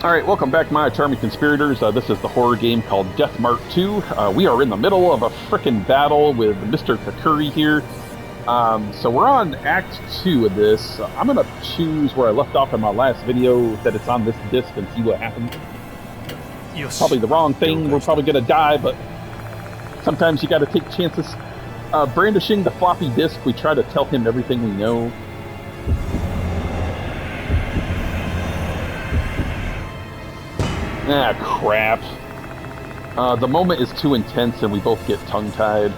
Alright, welcome back, my charming conspirators. This is the horror game called Death Mark 2. We are in the middle of a frickin' battle with Mr. Kakuri here. So we're on Act 2 of this. I'm gonna choose where I left off in my last video, that it's on this disc, and see what happens. Probably the wrong thing, we're probably gonna die, but sometimes you gotta take chances. Brandishing the floppy disk, we try to tell him everything we know. Ah, crap. The moment is too intense and we both get tongue-tied.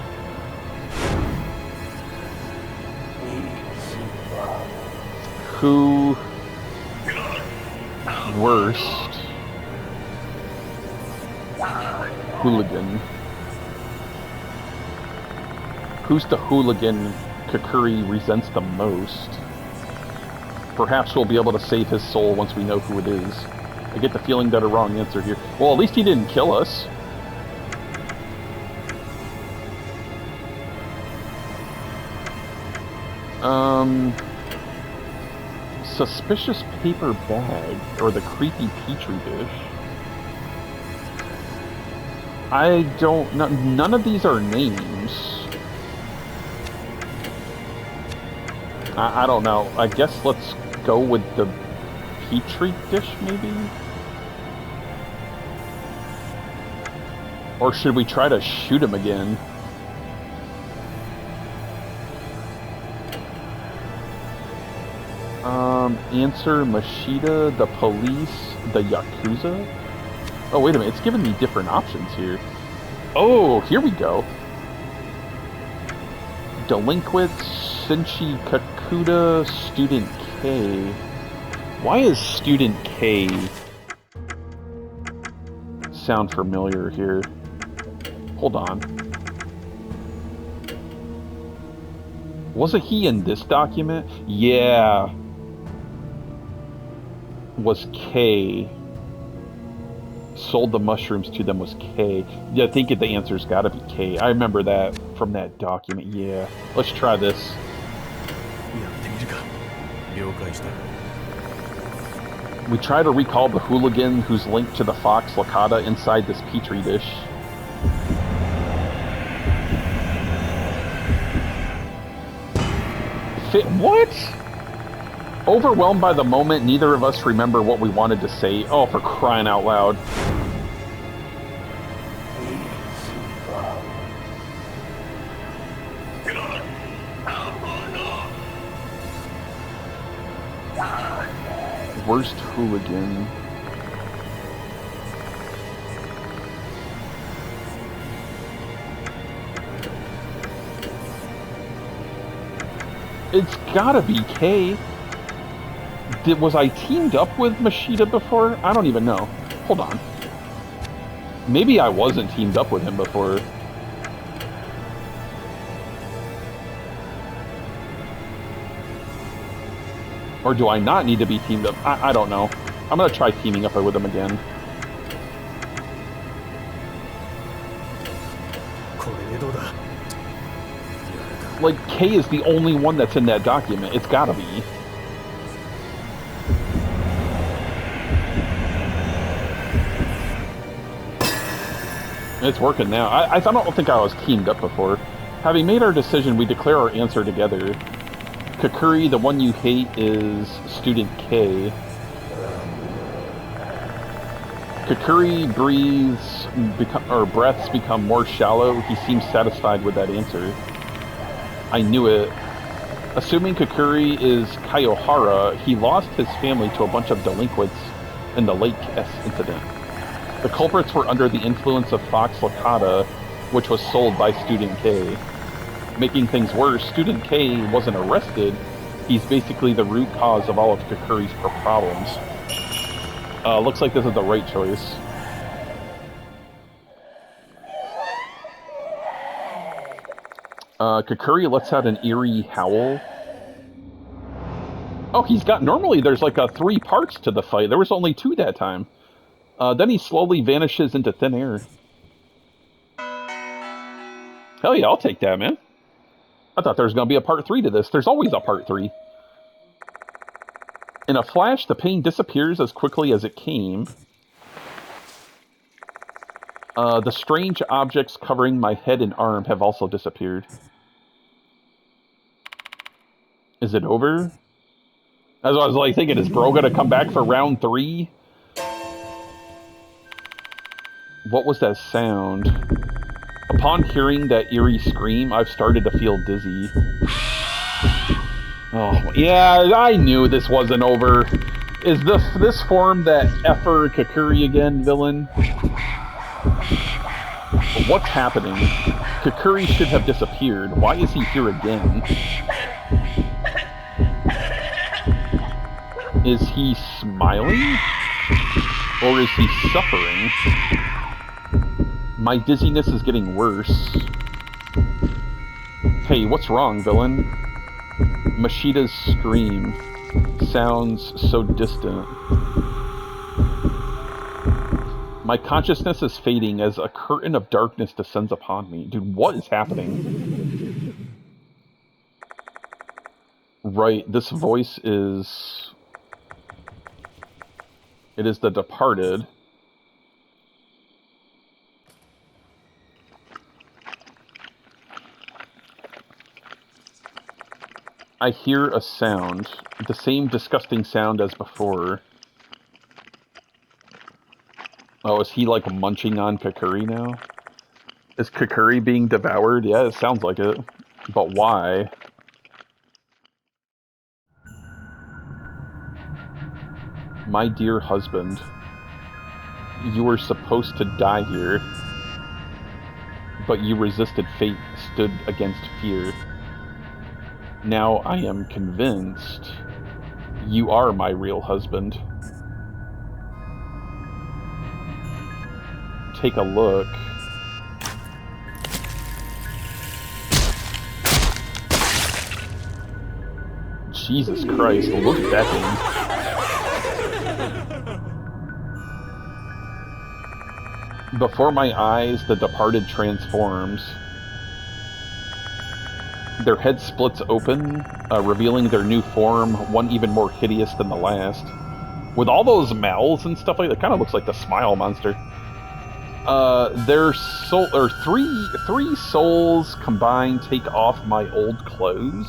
Who... worst... hooligan? Who's the hooligan Kakuri resents the most? Perhaps we'll be able to save his soul once we know who it is. I get the feeling that a wrong answer here. Well, at least he didn't kill us. Suspicious paper bag, or the creepy petri dish. I don't know. None of these are names. I don't know. I guess let's go with the petri dish, maybe? Or should we try to shoot him again? Answer Mashida, the police, the Yakuza? Oh, wait a minute, it's giving me different options here. Oh, here we go. Delinquent, Senshi Kakuda, Student K. Why is Student K sound familiar here? Hold on. Wasn't he in this document? Yeah. Was K. Sold the mushrooms to them was K. Yeah, I think the answer's gotta be K. I remember that from that document. Yeah. Let's try this. We try to recall the hooligan who's linked to the Fox Lakata inside this petri dish. What? Overwhelmed by the moment, neither of us remember what we wanted to say. Oh, for crying out loud. Worst hooligan. It's gotta be K. Was I teamed up with Mashida before? I don't even know. Hold on. Maybe I wasn't teamed up with him before. Or do I not need to be teamed up? I don't know. I'm gonna try teaming up with him again. Like, K is the only one that's in that document. It's gotta be. It's working now. I don't think I was teamed up before. Having made our decision, we declare our answer together. Kakuri, the one you hate, is Student K. Kakuri breaths become more shallow. He seems satisfied with that answer. I knew it. Assuming Kakuri is Konoehara, he lost his family to a bunch of delinquents in the Lake S incident. The culprits were under the influence of Fox Lakata, which was sold by Student K. Making things worse, Student K wasn't arrested. He's basically the root cause of all of Kakuri's problems. Looks like this is the right choice. Kakuri lets out an eerie howl. Oh, he's got... Normally there's like 3 parts to the fight. There was only 2 that time. Then he slowly vanishes into thin air. Hell yeah, I'll take that, man. I thought there was going to be a part 3 to this. There's always a part 3. In a flash, the pain disappears as quickly as it came. The strange objects covering my head and arm have also disappeared. Is it over? As I was like thinking, is bro gonna come back for round 3? What was that sound? Upon hearing that eerie scream, I've started to feel dizzy. Oh, yeah, I knew this wasn't over. Is this form that effer Kakuri again, villain? What's happening? Kakuri should have disappeared. Why is he here again? Is he smiling? Or is he suffering? My dizziness is getting worse. Hey, what's wrong, villain? Mashida's scream sounds so distant. My consciousness is fading as a curtain of darkness descends upon me. Dude, what is happening? Right, this voice is... It is the departed. I hear a sound. The same disgusting sound as before. Oh, is he like munching on Kakuri now? Is Kakuri being devoured? Yeah, it sounds like it. But why? My dear husband, you were supposed to die here, but you resisted fate, stood against fear. Now I am convinced you are my real husband. Take a look. Jesus Christ, look at that thing. Before my eyes, the departed transforms. Their head splits open, revealing their new form, one even more hideous than the last. With all those mouths and stuff like that, kind of looks like the Smile Monster. Their soul, or three souls combined take off my old clothes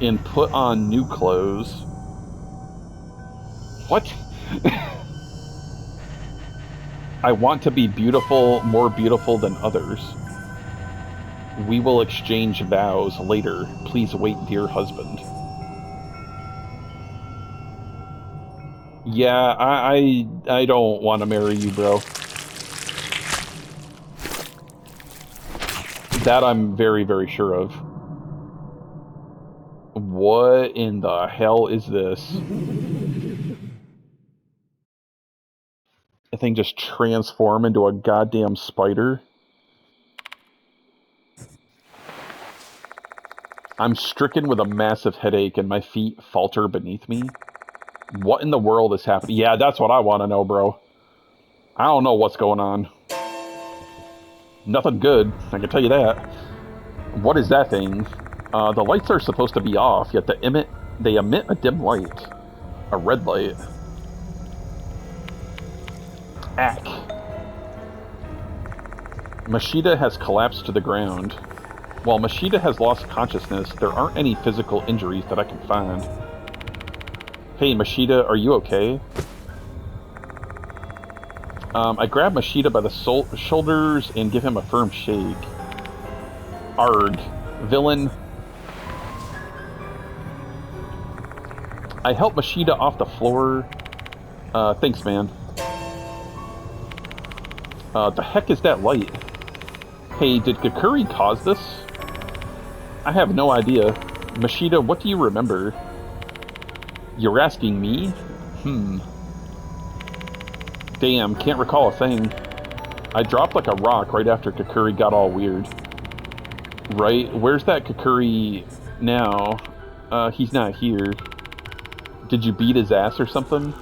and put on new clothes. What? I want to be beautiful, more beautiful than others. We will exchange vows later. Please wait, dear husband. Yeah, I don't want to marry you, bro. That I'm very, very sure of. What in the hell is this? The thing just transformed into a goddamn spider. I'm stricken with a massive headache and my feet falter beneath me. What in the world is happening? Yeah, that's what I want to know, bro. I don't know what's going on. Nothing good, I can tell you that. What is that thing? The lights are supposed to be off, yet they emit a dim light. A red light. Ack. Mashida has collapsed to the ground. While Mashida has lost consciousness, there aren't any physical injuries that I can find. Hey, Mashida, are you okay? I grab Mashida by the shoulders and give him a firm shake. Arg. Villain. I help Mashida off the floor. Thanks, man. The heck is that light? Hey, did Kakuri cause this? I have no idea. Mashida, what do you remember? You're asking me? Damn, can't recall a thing. I dropped like a rock right after Kakuri got all weird. Right? Where's that Kakuri now? He's not here. Did you beat his ass or something?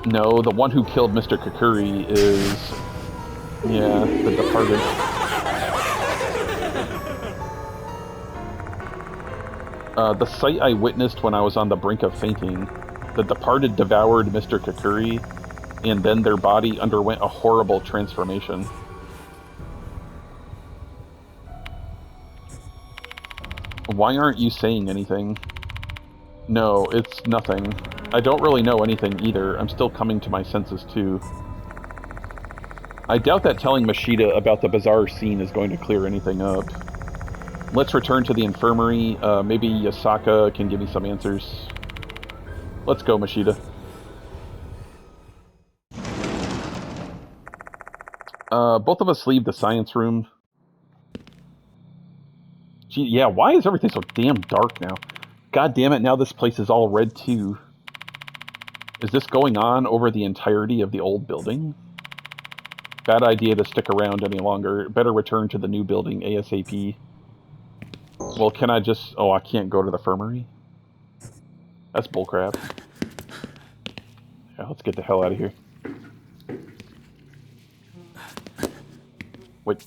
No, the one who killed Mr. Kakuri is... yeah, the departed. The sight I witnessed when I was on the brink of fainting. The departed devoured Mr. Kakuri, and then their body underwent a horrible transformation. Why aren't you saying anything? No, it's nothing. I don't really know anything either. I'm still coming to my senses too. I doubt that telling Mashida about the bizarre scene is going to clear anything up. Let's return to the infirmary. Maybe Yasaka can give me some answers. Let's go, Mashida. Both of us leave the science room. Gee, yeah, why is everything so damn dark now? God damn it, now this place is all red too. Is this going on over the entirety of the old building? Bad idea to stick around any longer. Better return to the new building ASAP. Well, can I just... Oh, I can't go to the infirmary? That's bullcrap. Yeah, let's get the hell out of here. Wait.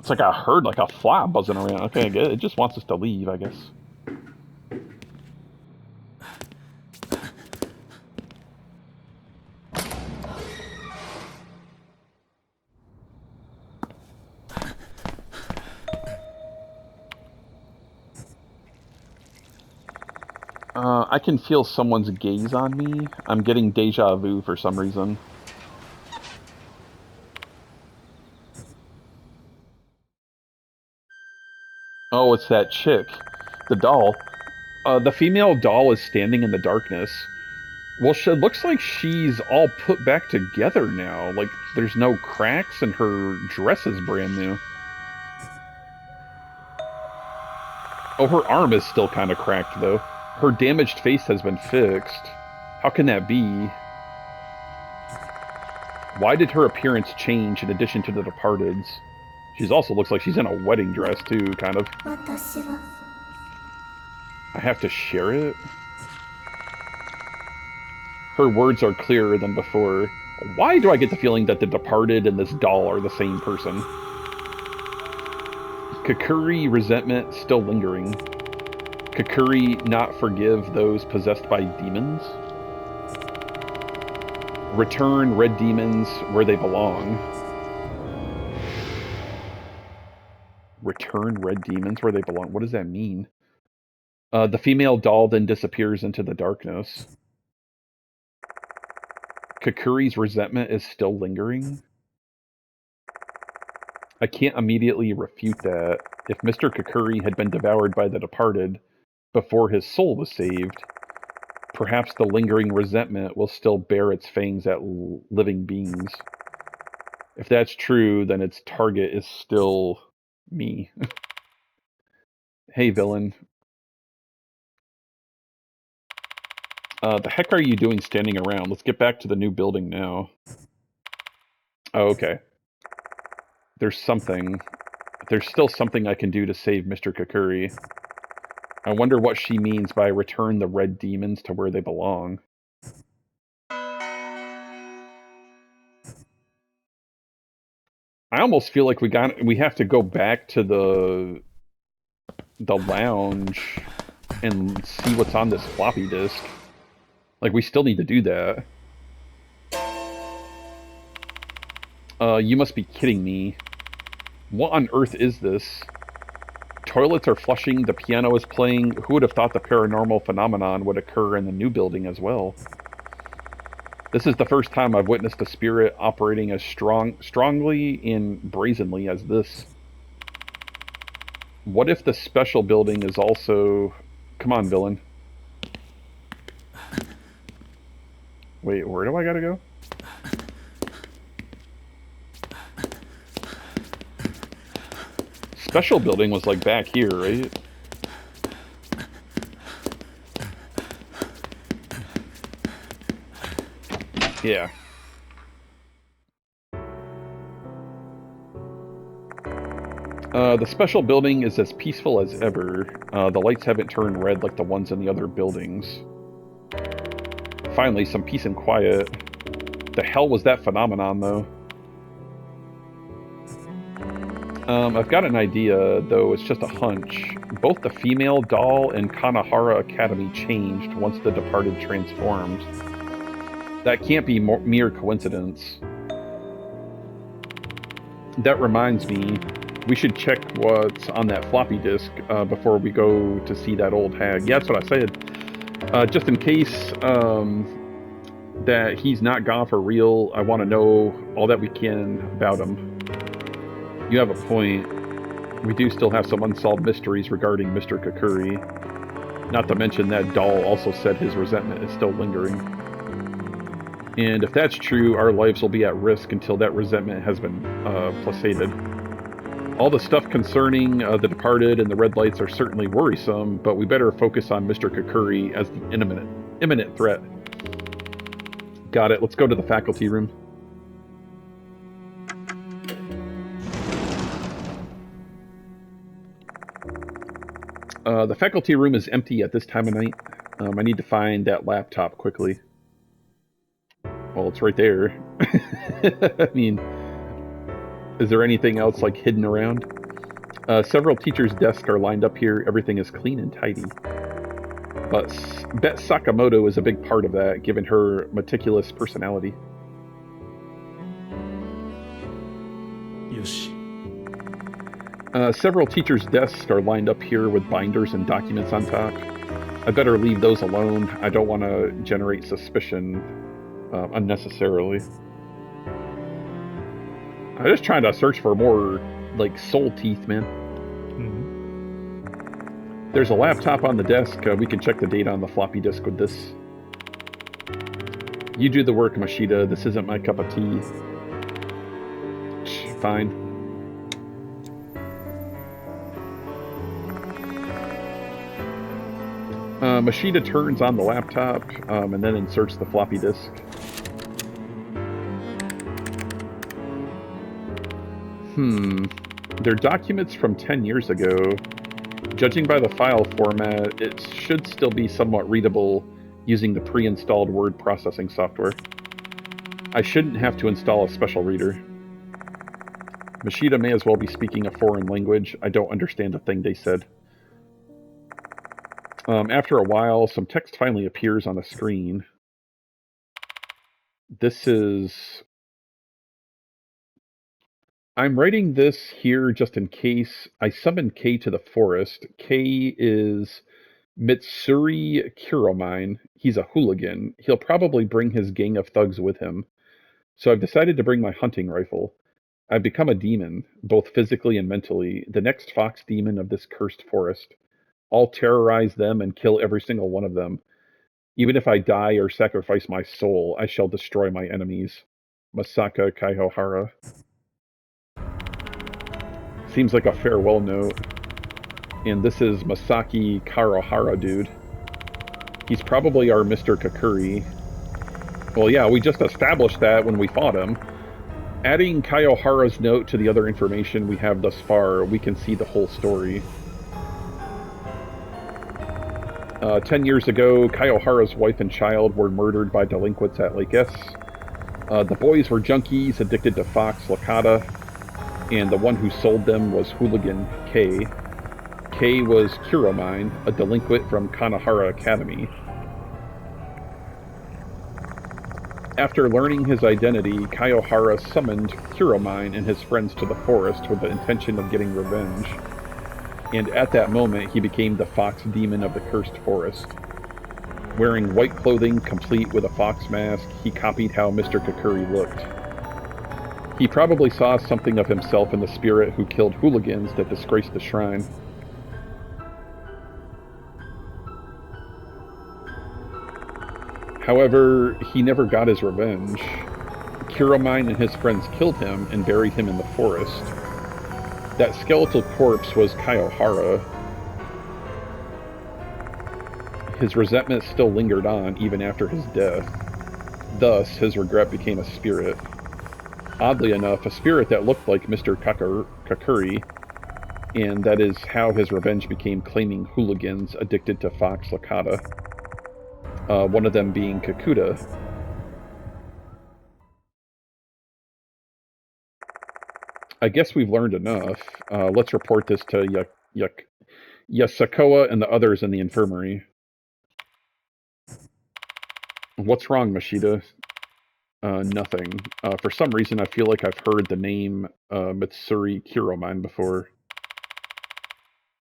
It's like I heard like a fly buzzing around. Okay, it just wants us to leave, I guess. I can feel someone's gaze on me. I'm getting deja vu for some reason. Oh, it's that chick. The doll. The female doll is standing in the darkness. Well, it looks like she's all put back together now. Like, there's no cracks and her dress is brand new. Oh, her arm is still kind of cracked, though. Her damaged face has been fixed. How can that be? Why did her appearance change in addition to the Departed's? She also looks like she's in a wedding dress, too, kind of. I have to share it? Her words are clearer than before. Why do I get the feeling that the Departed and this doll are the same person? Kakuri resentment still lingering. Kakuri not forgive those possessed by demons? Return red demons where they belong. Return red demons where they belong. What does that mean? The female doll then disappears into the darkness. Kakuri's resentment is still lingering? I can't immediately refute that. If Mr. Kakuri had been devoured by the Departed before his soul was saved, perhaps the lingering resentment will still bear its fangs at living beings. If that's true, then its target is still me. Hey, villain. The heck are you doing standing around? Let's get back to the new building now. Oh, okay. There's something. There's still something I can do to save Mr. Kakuri. I wonder what she means by return the red demons to where they belong. I almost feel like we have to go back to the lounge and see what's on this floppy disk. Like, we still need to do that. You must be kidding me. What on earth is this? Toilets are flushing, the piano is playing. Who would have thought the paranormal phenomenon would occur in the new building as well? This is the first time I've witnessed a spirit operating as strongly and brazenly as this. What if the special building is also... Come on, villain. Wait, where do I gotta go? Special building was like back here, right? Yeah. The special building is as peaceful as ever. The lights haven't turned red like the ones in the other buildings. Finally, some peace and quiet. The hell was that phenomenon, though? I've got an idea, though it's just a hunch. Both the female doll and Konoehara Academy changed once the departed transformed. That can't be mere coincidence. That reminds me, we should check what's on that floppy disk before we go to see that old hag. Yeah, that's what I said. Just in case that he's not gone for real, I want to know all that we can about him. You have a point. We do still have some unsolved mysteries regarding Mr. Kakuri. Not to mention that doll also said his resentment is still lingering. And if that's true, our lives will be at risk until that resentment has been placated. All the stuff concerning the departed and the red lights are certainly worrisome, but we better focus on Mr. Kakuri as the imminent threat. Got it. Let's go to the faculty room. The faculty room is empty at this time of night. I need to find that laptop quickly. Well, it's right there. I mean, is there anything else like hidden around? Several teachers' desks are lined up here. Everything is clean and tidy. But Bet Sakamoto is a big part of that, given her meticulous personality. Yoshi. Several teachers' desks are lined up here with binders and documents on top. I better leave those alone. I don't want to generate suspicion unnecessarily. I'm just trying to search for more, like, soul teeth, man. Mm-hmm. There's a laptop on the desk. We can check the data on the floppy disk with this. You do the work, Mashita. This isn't my cup of tea. Fine. Mashita turns on the laptop and then inserts the floppy disk. They're documents from 10 years ago. Judging by the file format, it should still be somewhat readable using the pre-installed word processing software. I shouldn't have to install a special reader. Mashita may as well be speaking a foreign language. I don't understand a thing they said. After a while, some text finally appears on the screen. This is... I'm writing this here just in case. I summoned K to the forest. K is Mitsuri Kuromine. He's a hooligan. He'll probably bring his gang of thugs with him. So I've decided to bring my hunting rifle. I've become a demon, both physically and mentally, the next fox demon of this cursed forest. I'll terrorize them and kill every single one of them. Even if I die or sacrifice my soul, I shall destroy my enemies. Masaka Kaihohara. Seems like a farewell note. And this is Masaki Karohara, dude. He's probably our Mr. Kakuri. Well, yeah, we just established that when we fought him. Adding Kaiohara's note to the other information we have thus far, we can see the whole story. 10 years ago, Kaiohara's wife and child were murdered by delinquents at Lake S. The boys were junkies addicted to Fox Lakata, and the one who sold them was Hooligan K. K was Kuromine, a delinquent from Konoehara Academy. After learning his identity, Kaiohara summoned Kuromine and his friends to the forest with the intention of getting revenge. And at that moment, he became the fox demon of the cursed forest. Wearing white clothing complete with a fox mask, he copied how Mr. Kakuri looked. He probably saw something of himself in the spirit who killed hooligans that disgraced the shrine. However, he never got his revenge. Kuromine and his friends killed him and buried him in the forest. That skeletal corpse was Kaiohara. His resentment still lingered on even after his death. Thus, his regret became a spirit. Oddly enough, a spirit that looked like Mr. Kakuri, and that is how his revenge became claiming hooligans addicted to Fox Lakata. One of them being Kakuta. I guess we've learned enough. Let's report this to Yasakoa and the others in the infirmary. What's wrong, Mashida? Nothing. For some reason, I feel like I've heard the name Mitsuri Kiromine before.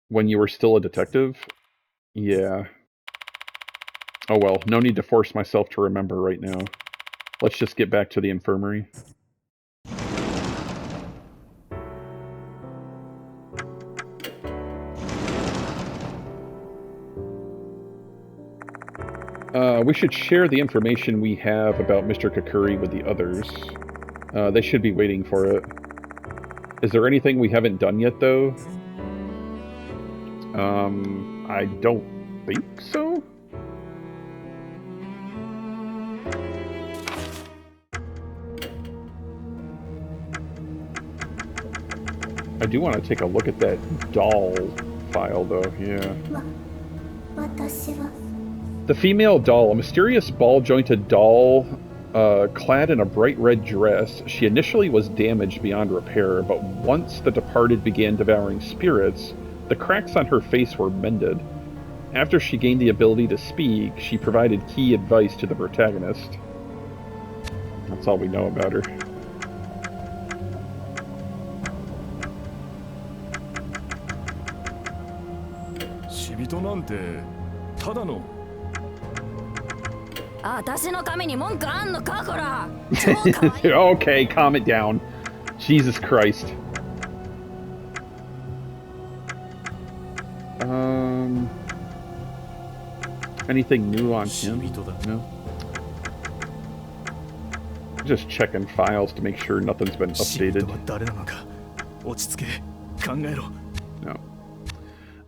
When you were still a detective? Yeah. Oh well, no need to force myself to remember right now. Let's just get back to the infirmary. We should share the information we have about Mr. Kakuri with the others. They should be waiting for it. Is there anything we haven't done yet, though? I don't think so. I do want to take a look at that doll file, though, yeah. The female doll, a mysterious ball-jointed doll clad in a bright red dress. She initially was damaged beyond repair, but once the departed began devouring spirits, the cracks on her face were mended. After she gained the ability to speak, she provided key advice to the protagonist. That's all we know about her. Okay, calm it down. Jesus Christ. Anything new on him? No. Just checking files to make sure nothing's been updated. No.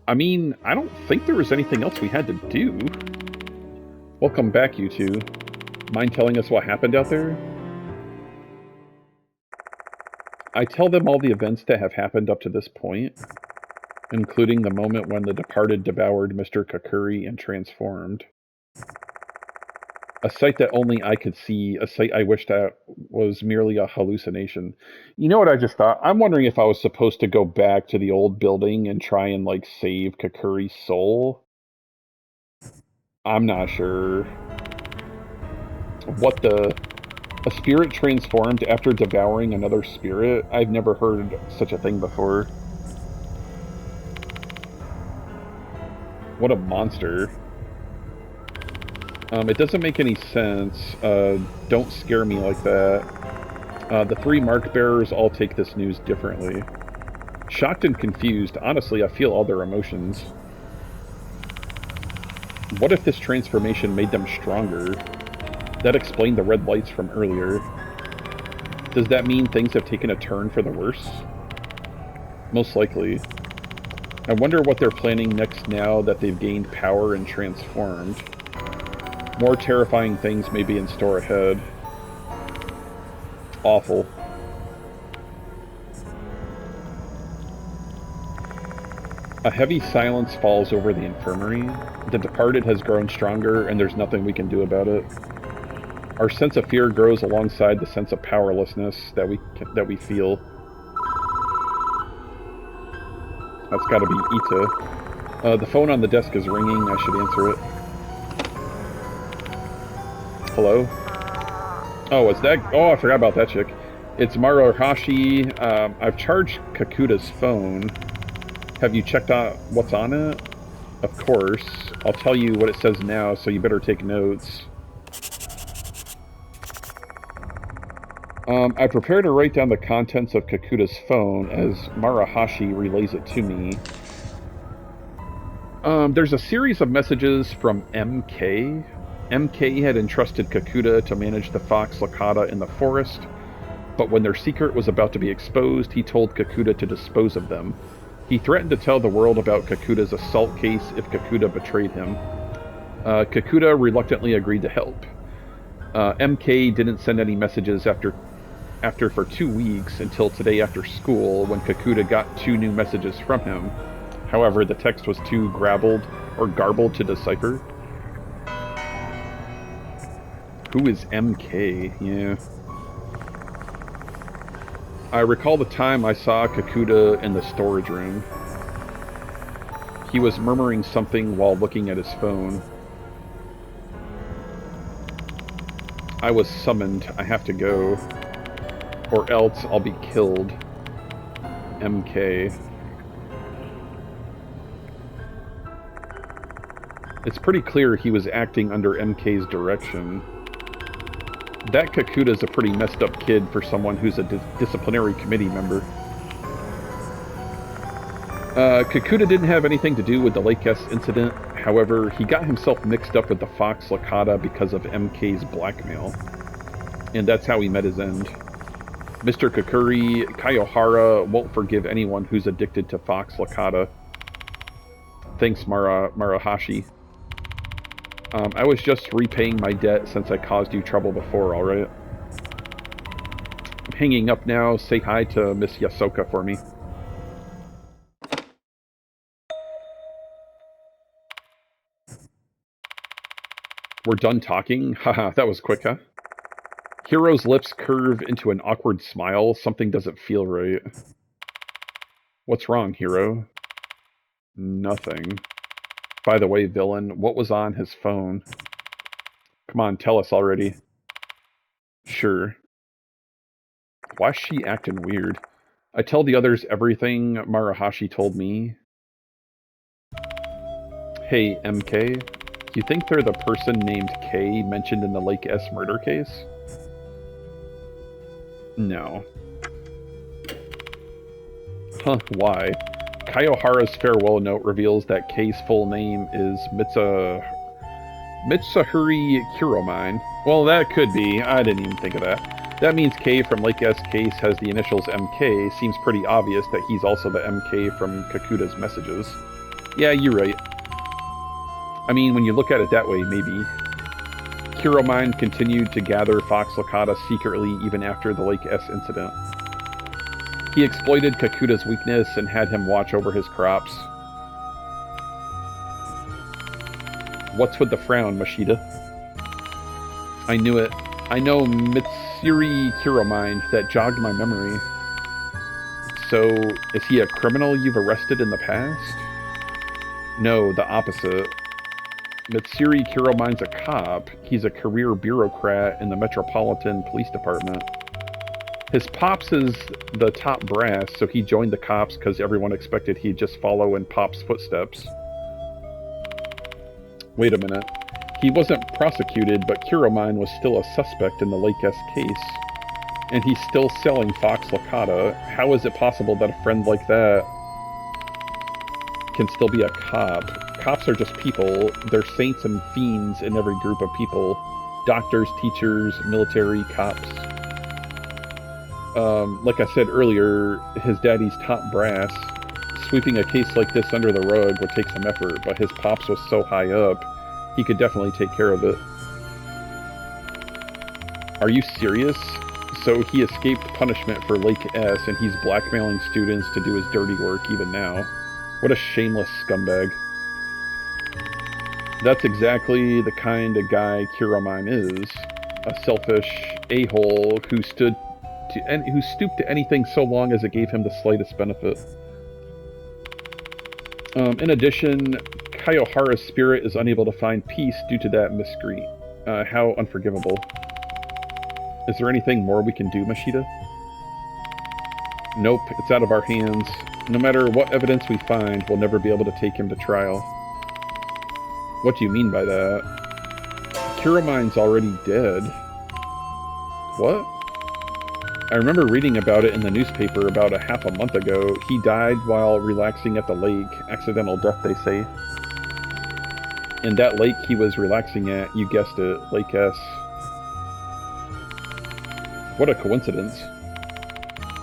I mean, I don't think there was anything else we had to do. Welcome back, you two. Mind telling us what happened out there? I tell them all the events that have happened up to this point, including the moment when the departed devoured Mr. Kakuri and transformed. A sight that only I could see, a sight I wished that was merely a hallucination. You know what I just thought? I'm wondering if I was supposed to go back to the old building and try and, like, save Kakuri's soul. I'm not sure. What the... A spirit transformed after devouring another spirit? I've never heard such a thing before. What a monster. It doesn't make any sense. Don't scare me like that. The three mark bearers all take this news differently. Shocked and confused, honestly, I feel all their emotions. What if this transformation made them stronger? That explained the red lights from earlier. Does that mean things have taken a turn for the worse? Most likely. I wonder what they're planning next now that they've gained power and transformed. More terrifying things may be in store ahead. Awful. A heavy silence falls over the infirmary. The departed has grown stronger, and there's nothing we can do about it. Our sense of fear grows alongside the sense of powerlessness that we feel. That's got to be Ita. The phone on the desk is ringing. I should answer it. Hello? Oh, is that... Oh, I forgot about that chick. It's Maruhashi. I've charged Kakuta's phone. Have you checked out what's on it? Of course. I'll tell you what it says now, so you better take notes. I prepared to write down the contents of Kakuta's phone as Maruhashi relays it to me. There's a series of messages from MK. MK had entrusted Kakuta to manage the fox Lakata in the forest, but when their secret was about to be exposed, he told Kakuta to dispose of them. He threatened to tell the world about Kakuta's assault case if Kakuta betrayed him. Kakuta reluctantly agreed to help. MK didn't send any messages after for 2 weeks until today after school, when Kakuta got 2 new messages from him. However, the text was too garbled to decipher. Who is MK? Yeah. I recall the time I saw Kakuta in the storage room. He was murmuring something while looking at his phone. I was summoned. I have to go. Or else I'll be killed. MK. It's pretty clear he was acting under MK's direction. That Kakuta's a pretty messed up kid for someone who's a disciplinary committee member. Kakuta didn't have anything to do with the Lake S incident. However, he got himself mixed up with the Fox Lakata because of MK's blackmail. And that's how he met his end. Mr. Kakuri, Konoehara won't forgive anyone who's addicted to Fox Lakata. Thanks, Marahashi. I was just repaying my debt since I caused you trouble before, alright? I'm hanging up now. Say hi to Miss Yasoka for me. We're done talking? Haha, that was quick, huh? Hiro's lips curve into an awkward smile. Something doesn't feel right. What's wrong, Hiro? Nothing. By the way, villain, what was on his phone? Come on, tell us already. Sure. Why's she acting weird? I tell the others everything Marahashi told me. Hey, MK. You think they're the person named K mentioned in the Lake S murder case? No. Huh, why? Konoehara's farewell note reveals that K's full name is Mitsahuri Kuromine. Well, that could be. I didn't even think of that. That means K from Lake S case has the initials MK. Seems pretty obvious that he's also the MK from Kakuta's messages. Yeah, you're right. I mean, when you look at it that way, maybe. Kuromine continued to gather Fox Lakata secretly even after the Lake S incident. He exploited Kakuta's weakness and had him watch over his crops. What's with the frown, Mashita? I knew it. I know Mitsuri Kuromine. That jogged my memory. So, is he a criminal you've arrested in the past? No, the opposite. Mitsuri Kuromine's a cop. He's a career bureaucrat in the Metropolitan Police Department. His pops is the top brass, so he joined the cops because everyone expected he'd just follow in Pop's footsteps. Wait a minute. He wasn't prosecuted, but Kuromine was still a suspect in the Lake S case. And he's still selling Fox Lakata. How is it possible that a friend like that can still be a cop? Cops are just people. They're saints and fiends in every group of people. Doctors, teachers, military, cops. Like I said earlier, his daddy's top brass. Sweeping a case like this under the rug would take some effort, but his pops was so high up, he could definitely take care of it. Are you serious? So he escaped punishment for Lake S, and he's blackmailing students to do his dirty work even now. What a shameless scumbag. That's exactly the kind of guy Kuromine is. A selfish a-hole who stooped to anything so long as it gave him the slightest benefit. In addition, Konoehara's spirit is unable to find peace due to that miscreant. How unforgivable. Is there anything more we can do, Mashita? Nope, it's out of our hands. No matter what evidence we find, we'll never be able to take him to trial. What do you mean by that? Kuromine's already dead. What? I remember reading about it in the newspaper about half a month ago. He died while relaxing at the lake. Accidental death, they say. And that lake he was relaxing at, you guessed it, Lake S. What a coincidence.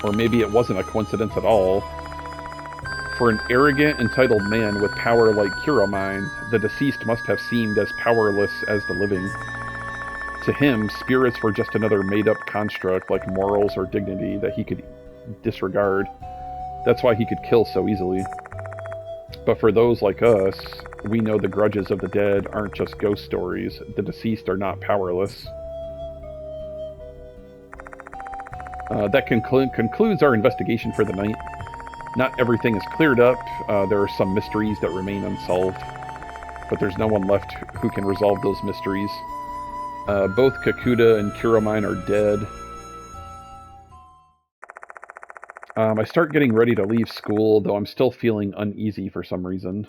Or maybe it wasn't a coincidence at all. For an arrogant, entitled man with power like Kuromine, the deceased must have seemed as powerless as the living. To him, spirits were just another made-up construct like morals or dignity that he could disregard. That's why he could kill so easily. But for those like us, we know the grudges of the dead aren't just ghost stories. The deceased are not powerless. That concludes our investigation for the night. Not everything is cleared up. There are some mysteries that remain unsolved, but there's no one left who can resolve those mysteries. Both Kakuta and Kuromine are dead. I start getting ready to leave school, though I'm still feeling uneasy for some reason.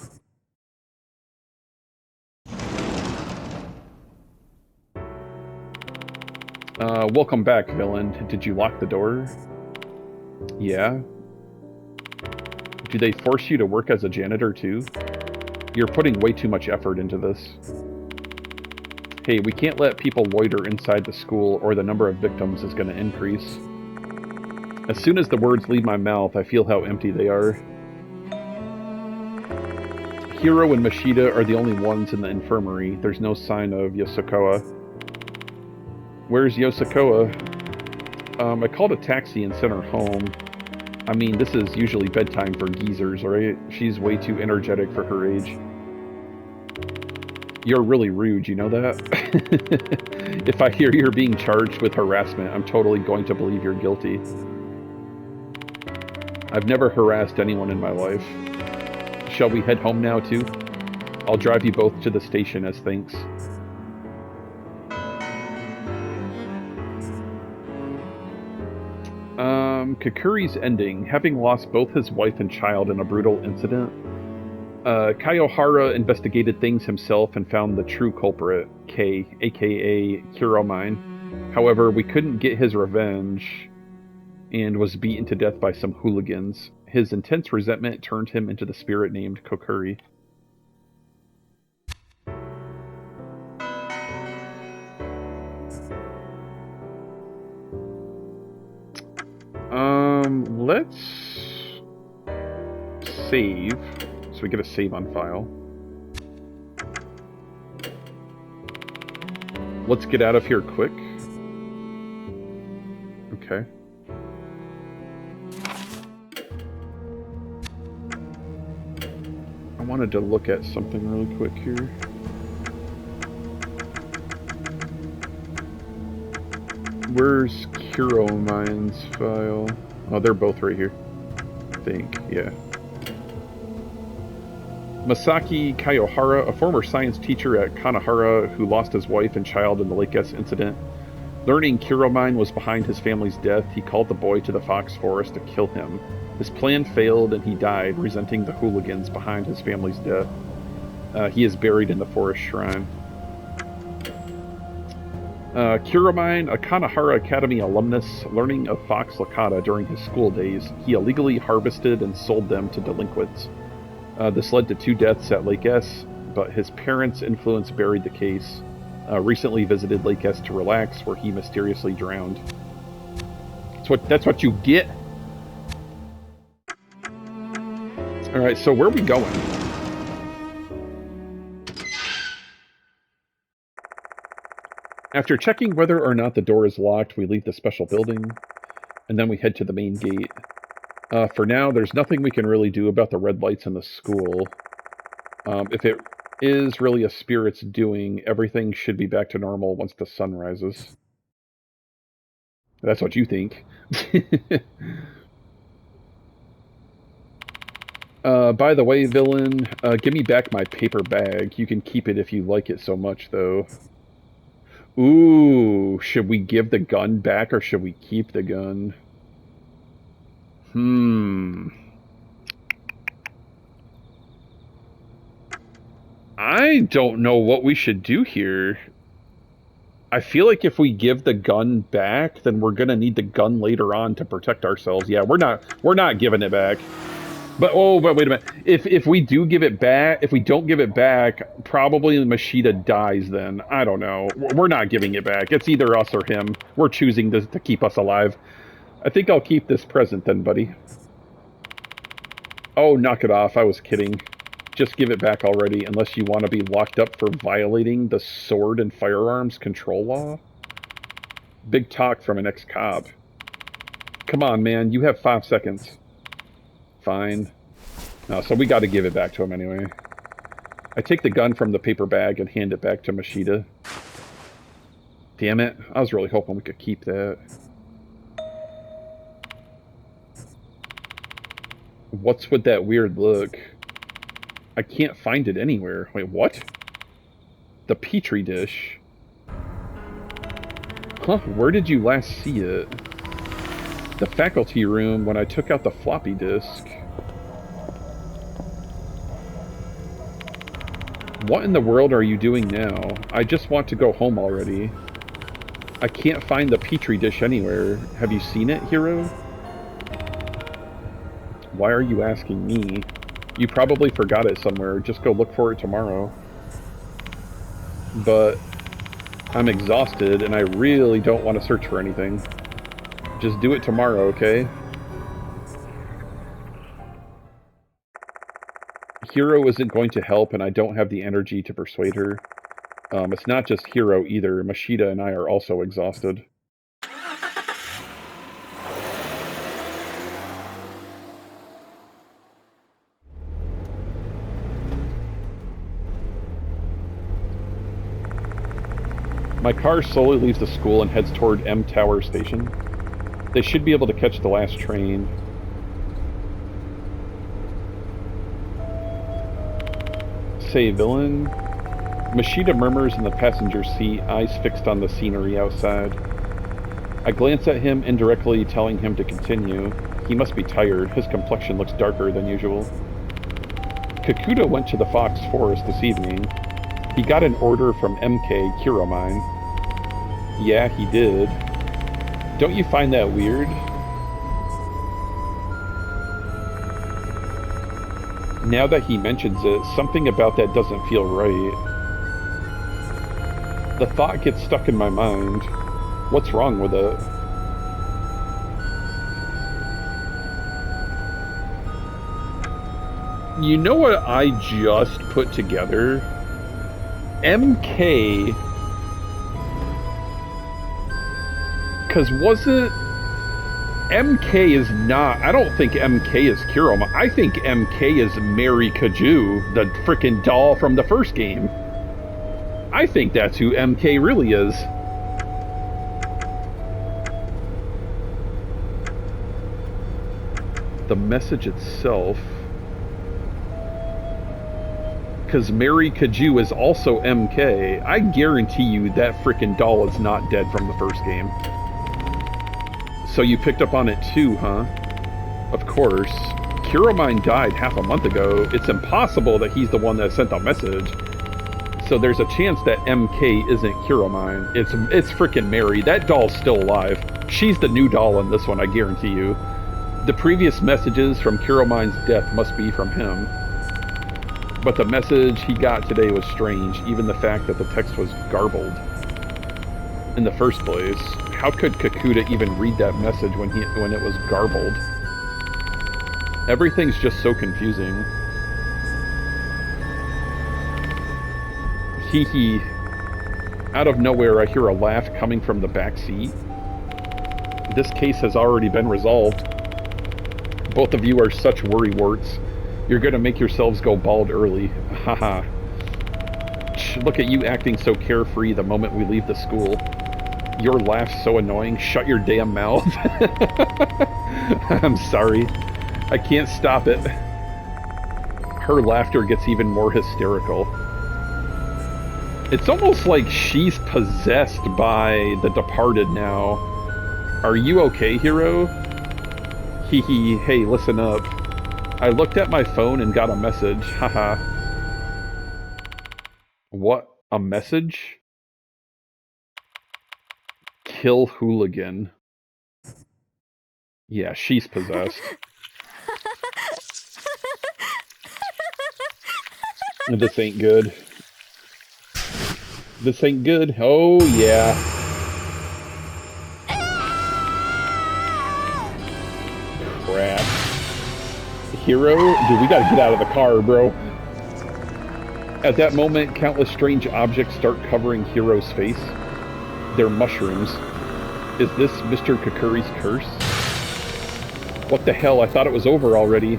Welcome back, villain. Did you lock the door? Yeah. Do they force you to work as a janitor, too? You're putting way too much effort into this. Hey, we can't let people loiter inside the school, or the number of victims is going to increase. As soon as the words leave my mouth, I feel how empty they are. Hiro and Mashida are the only ones in the infirmary. There's no sign of Yosakoa. Where's Yosakoa? I called a taxi and sent her home. I mean, this is usually bedtime for geezers, right? She's way too energetic for her age. You're really rude, you know that? If I hear you're being charged with harassment, I'm totally going to believe you're guilty. I've never harassed anyone in my life. Shall we head home now, too? I'll drive you both to the station as thanks. Kakuri's ending. Having lost both his wife and child in a brutal incident, Konoehara investigated things himself and found the true culprit, K, aka Kuromine. However, we couldn't get his revenge and was beaten to death by some hooligans. His intense resentment turned him into the spirit named Kokuri. Let's save, so we get a save on file. Let's get out of here quick. Okay. I wanted to look at something really quick here. Where's Kuromine's file? Oh, they're both right here. I think, yeah. Masaki Konoehara, a former science teacher at Konoehara who lost his wife and child in the Lake S incident. Learning Kuromine was behind his family's death, he called the boy to the Fox Forest to kill him. His plan failed and he died, resenting the hooligans behind his family's death. He is buried in the forest shrine. Kuromine, a Konoehara Academy alumnus, learning of Fox Lakata during his school days, he illegally harvested and sold them to delinquents. This led to 2 deaths at Lake S, but his parents' influence buried the case. Recently visited Lake S to relax, where he mysteriously drowned. That's what you get. Alright, so where are we going? After checking whether or not the door is locked, we leave the special building, and then we head to the main gate. For now, there's nothing we can really do about the red lights in the school. If it is really a spirit's doing, everything should be back to normal once the sun rises. That's what you think. By the way, villain, give me back my paper bag. You can keep it if you like it so much, though. Ooh, should we give the gun back or should we keep the gun? I don't know what we should do here. I feel like if we give the gun back, then we're gonna need the gun later on to protect ourselves. Yeah, we're not giving it back. But wait a minute. If we do give it back, if we don't give it back, probably Mashida dies then. I don't know. We're not giving it back. It's either us or him. We're choosing to keep us alive. I think I'll keep this present then, buddy. Oh, knock it off. I was kidding. Just give it back already, unless you want to be locked up for violating the sword and firearms control law. Big talk from an ex-cop. Come on, man. You have 5 seconds. Fine. No, so we got to give it back to him anyway. I take the gun from the paper bag and hand it back to Mashida. Damn it. I was really hoping we could keep that. What's with that weird look? I can't find it anywhere. Wait, what? The Petri dish. Huh, where did you last see it? The faculty room when I took out the floppy disk. What in the world are you doing now? I just want to go home already. I can't find the Petri dish anywhere. Have you seen it, Hiro? Why are you asking me? You probably forgot it somewhere. Just go look for it tomorrow. But I'm exhausted and I really don't want to search for anything. Just do it tomorrow, okay? Hiro isn't going to help and I don't have the energy to persuade her. It's not just Hiro either. Mashida and I are also exhausted. My car slowly leaves the school and heads toward M Tower Station. They should be able to catch the last train. Say, villain? Mashida murmurs in the passenger seat, eyes fixed on the scenery outside. I glance at him indirectly, telling him to continue. He must be tired. His complexion looks darker than usual. Kakuta went to the Fox Forest this evening. He got an order from MK Kiromine. Yeah, he did. Don't you find that weird? Now that he mentions it, something about that doesn't feel right. The thought gets stuck in my mind. What's wrong with it? You know what I just put together? MK... Because wasn't... MK is not... I don't think MK is Kiroma. I think MK is Mary Kujo, the frickin' doll from the first game. I think that's who MK really is. The message itself... Because Mary Kujo is also MK. I guarantee you that frickin' doll is not dead from the first game. So you picked up on it too, huh? Of course. Kiromine died half a month ago. It's impossible that he's the one that sent the message. So there's a chance that MK isn't Kiromine. It's frickin' Mary. That doll's still alive. She's the new doll in this one, I guarantee you. The previous messages from Kiromine's death must be from him. But the message he got today was strange, even the fact that the text was garbled. In the first place, how could Kakuta even read that message when it was garbled? Everything's just so confusing. Hee hee. Out of nowhere, I hear a laugh coming from the back seat. This case has already been resolved. Both of you are such worrywarts. You're gonna make yourselves go bald early. Haha. Look at you acting so carefree the moment we leave the school. Your laugh's so annoying. Shut your damn mouth. I'm sorry. I can't stop it. Her laughter gets even more hysterical. It's almost like she's possessed by the departed now. Are you okay, Hiro? Hee hee, hey, listen up. I looked at my phone and got a message. Haha. What? A message? Kill Hooligan. Yeah, she's possessed. This ain't good. This ain't good. Oh, yeah. Crap. Hiro? Dude, we gotta get out of the car, bro. At that moment, countless strange objects start covering Hiro's face. They're mushrooms. Is this Mr. Kakuri's curse? What the hell? I thought it was over already.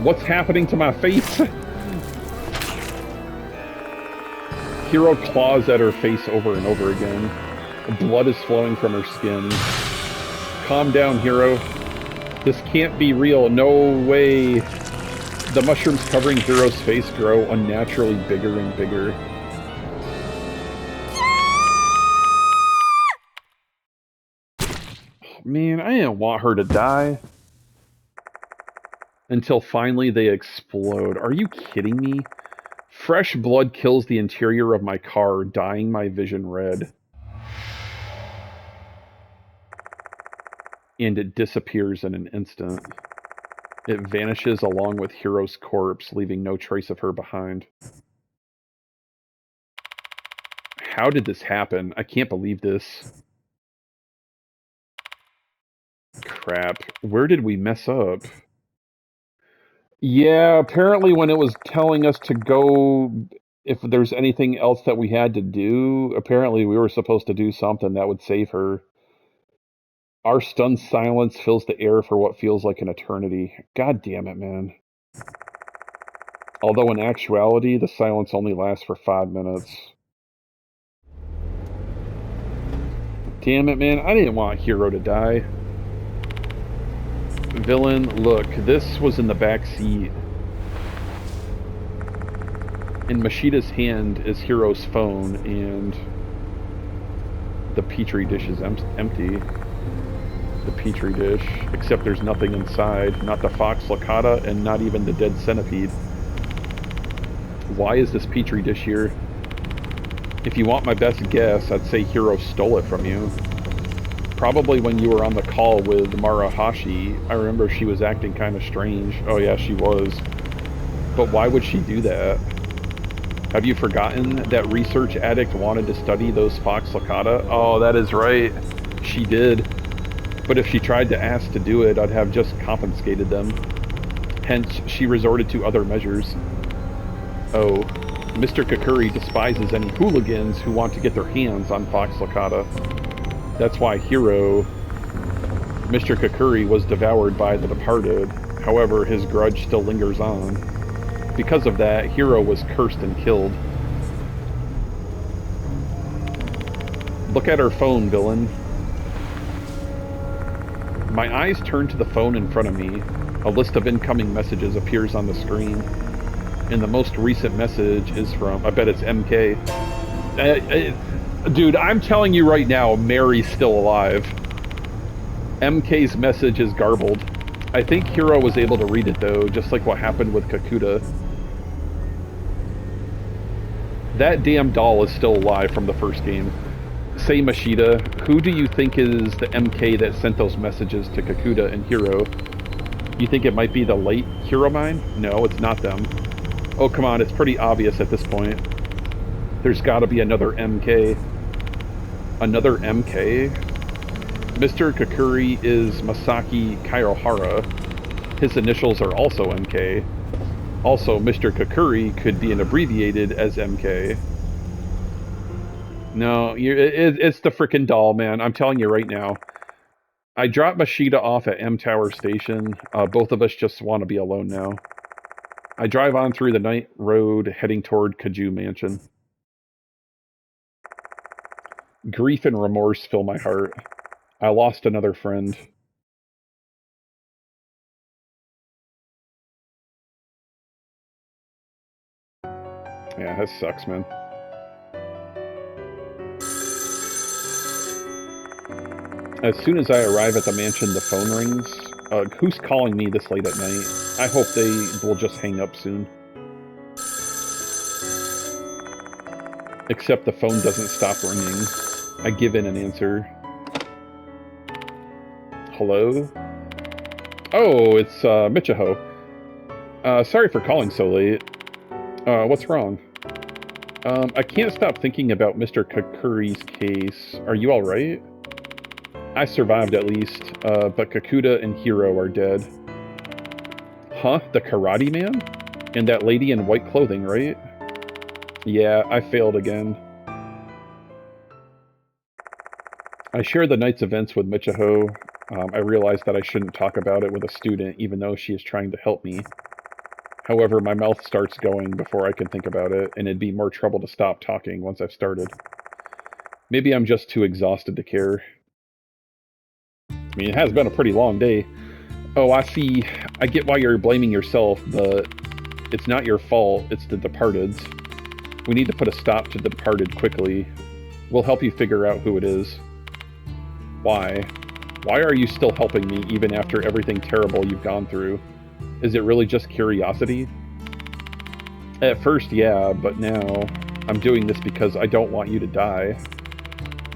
What's happening to my face? Hiro claws at her face over and over again. Blood is flowing from her skin. Calm down, Hiro. This can't be real. No way. The mushrooms covering Hiro's face grow unnaturally bigger and bigger. Man, I didn't want her to die. Until finally they explode. Are you kidding me? Fresh blood kills the interior of my car, dyeing my vision red. And it disappears in an instant. It vanishes along with Hiro's corpse, leaving no trace of her behind. How did this happen? I can't believe this. Crap. Where did we mess up? Yeah, apparently when it was telling us to go, if there's anything else that we had to do, apparently we were supposed to do something that would save her. Our stunned silence fills the air for what feels like an eternity. God damn it, man. Although in actuality, the silence only lasts for 5 minutes. Damn it, man. I didn't want Hiro to die. Villain, look, this was in the back seat. In Mashida's hand is Hiro's phone, and the petri dish is empty. The petri dish, except there's nothing inside. Not the fox licata, and not even the dead centipede. Why is this petri dish here? If you want my best guess, I'd say Hiro stole it from you. Probably when you were on the call with Marahashi. I remember she was acting kind of strange. Oh yeah, she was. But why would she do that? Have you forgotten that research addict wanted to study those fox licata? Oh, that is right. She did. But if she tried to ask to do it, I'd have just confiscated them. Hence, she resorted to other measures. Oh, Mr. Kakuri despises any hooligans who want to get their hands on fox licata. That's why Hiro, Mr. Kakuri, was devoured by the departed. However, his grudge still lingers on. Because of that, Hiro was cursed and killed. Look at her phone, villain. My eyes turn to the phone in front of me. A list of incoming messages appears on the screen. And the most recent message is from, I bet it's MK. Dude, I'm telling you right now, Mary's still alive. MK's message is garbled. I think Hiro was able to read it though, just like what happened with Kakuta. That damn doll is still alive from the first game. Say, Mashida, who do you think is the MK that sent those messages to Kakuta and Hiro? You think it might be the late Hiromine? No, it's not them. Oh, come on, it's pretty obvious at this point. There's gotta be another MK. Another MK? Mr. Kakuri is Masaki Kaiohara. His initials are also MK. Also, Mr. Kakuri could be abbreviated as MK. No, it's the frickin' doll, man. I'm telling you right now. I dropped Mashida off at M Tower Station. Both of us just want to be alone now. I drive on through the night road, heading toward Kujo Mansion. Grief and remorse fill my heart. I lost another friend. Yeah, that sucks, man. As soon as I arrive at the mansion, the phone rings. Who's calling me this late at night? I hope they will just hang up soon. Except the phone doesn't stop ringing. I give in and answer. Hello? Oh, it's Michiho. Sorry for calling so late. What's wrong? I can't stop thinking about Mr. Kakuri's case. Are you alright? I survived at least, but Kakuta and Hiro are dead. Huh? The karate man? And that lady in white clothing, right? Yeah, I failed again. I share the night's events with Michiho. I realize that I shouldn't talk about it with a student, even though she is trying to help me. However, my mouth starts going before I can think about it, and it'd be more trouble to stop talking once I've started. Maybe I'm just too exhausted to care. I mean, it has been a pretty long day. Oh, I see. I get why you're blaming yourself, but it's not your fault. It's the Departed's. We need to put a stop to the Departed quickly. We'll help you figure out who it is. Why? Why are you still helping me even after everything terrible you've gone through? Is it really just curiosity? At first, yeah, but now I'm doing this because I don't want you to die.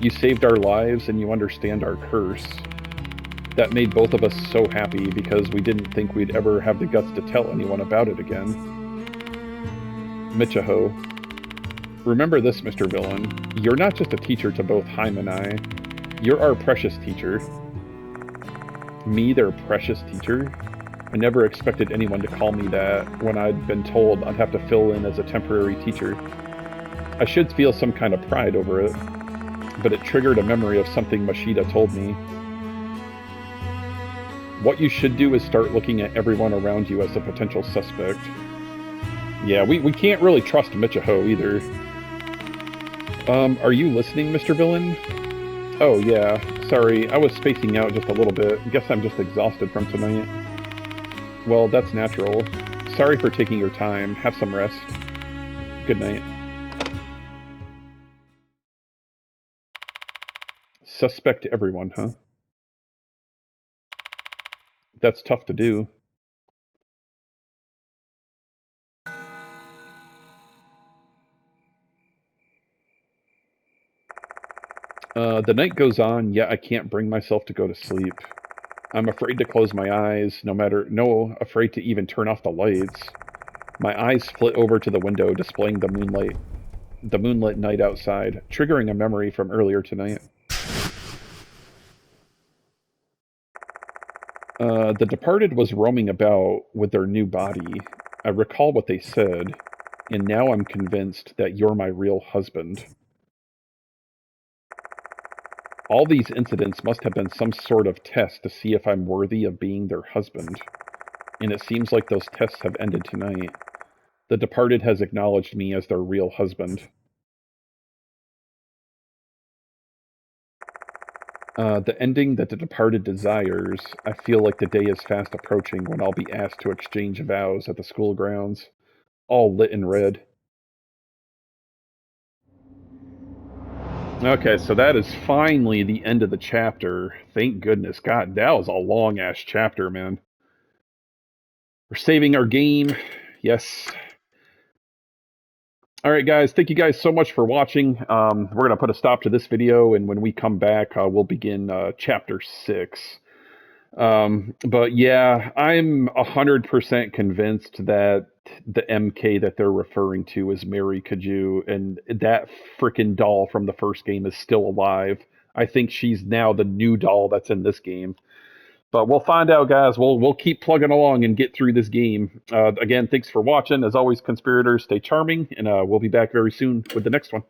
You saved our lives and you understand our curse. That made both of us so happy because we didn't think we'd ever have the guts to tell anyone about it again. Michiho. Remember this, Mr. Villain. You're not just a teacher to both Haim and I. You're our precious teacher. Me, their precious teacher? I never expected anyone to call me that when I'd been told I'd have to fill in as a temporary teacher. I should feel some kind of pride over it, but it triggered a memory of something Mashida told me. What you should do is start looking at everyone around you as a potential suspect. Yeah, we can't really trust Michiho either. Are you listening, Mr. Villain? Oh, yeah. Sorry, I was spacing out just a little bit. Guess I'm just exhausted from tonight. Well, that's natural. Sorry for taking your time. Have some rest. Good night. Suspect everyone, huh? That's tough to do. The night goes on, yet I can't bring myself to go to sleep. I'm afraid to close my eyes, afraid to even turn off the lights. My eyes flit over to the window, displaying the moonlit night outside, triggering a memory from earlier tonight. The departed was roaming about with their new body. I recall what they said, and now I'm convinced that you're my real husband. All these incidents must have been some sort of test to see if I'm worthy of being their husband. And it seems like those tests have ended tonight. The departed has acknowledged me as their real husband. The ending that the departed desires, I feel like the day is fast approaching when I'll be asked to exchange vows at the school grounds, all lit in red. Okay, so that is finally the end of the chapter. Thank goodness. God, that was a long ass chapter, man. We're saving our game. Yes. All right, guys. Thank you guys so much for watching. We're going to put a stop to this video, and when we come back, we'll begin chapter 6. But yeah, I'm 100% convinced that the MK that they're referring to is Mary Kujo, and that freaking doll from the first game is still alive. I think she's now the new doll that's in this game. But we'll find out, guys. We'll keep plugging along and get through this game. Again, thanks for watching. As always, conspirators, stay charming, and we'll be back very soon with the next one.